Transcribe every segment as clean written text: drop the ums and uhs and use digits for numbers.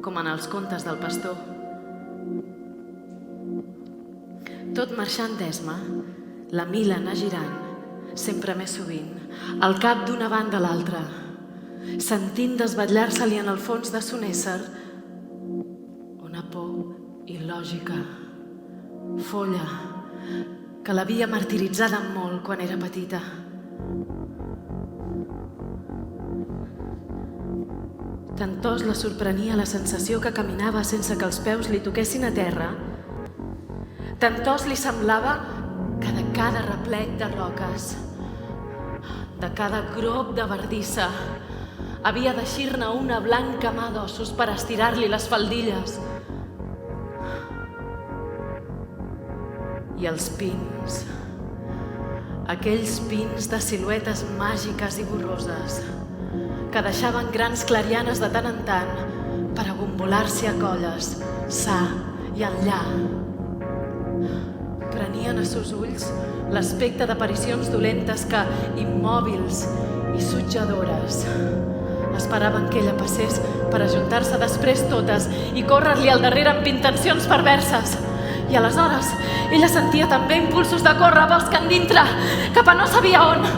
com en els contes del pastor. Tot marxant d'esma, la mila anar girant, sempre més sovint, el cap d'una banda a l'altra, sentint desvetllar-se-li en el fons de son ésser una por il·lògica, folla, que l'havia martiritzada molt quan era petita. Tantós la sorprenia la sensació que caminava sense que els peus li toquessin a terra, tantós li semblava que de cada replec de roques, de cada grop de bardissa, havia d'eixir-ne una blanca mà d'ossos per estirar-li les faldilles. I els pins, aquells pins de siluetes màgiques i borroses, que deixaven grans clarianes de tant en tant per agombolar-s'hi a colles, ça i enllà. Prenien a sos ulls l'aspecte d'aparicions dolentes que, immòbils i sutjadores, esperaven que ella passés per ajuntar-se després totes i córrer-li al darrere amb intencions perverses. I aleshores ella sentia també impulsos de córrer bosc endintre, cap a no sabia on.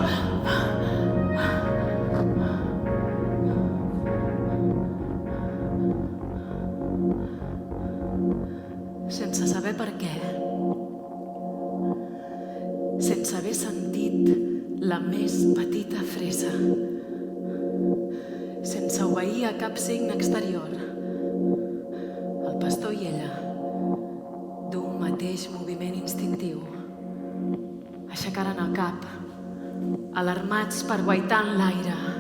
Sense saber per què, sense haver sentit la més petita fressa, sense obeir a cap signe exterior, el pastor i ella, d'un mateix moviment instintiu, aixecaren el cap, alarmats per guaitar en l'aire,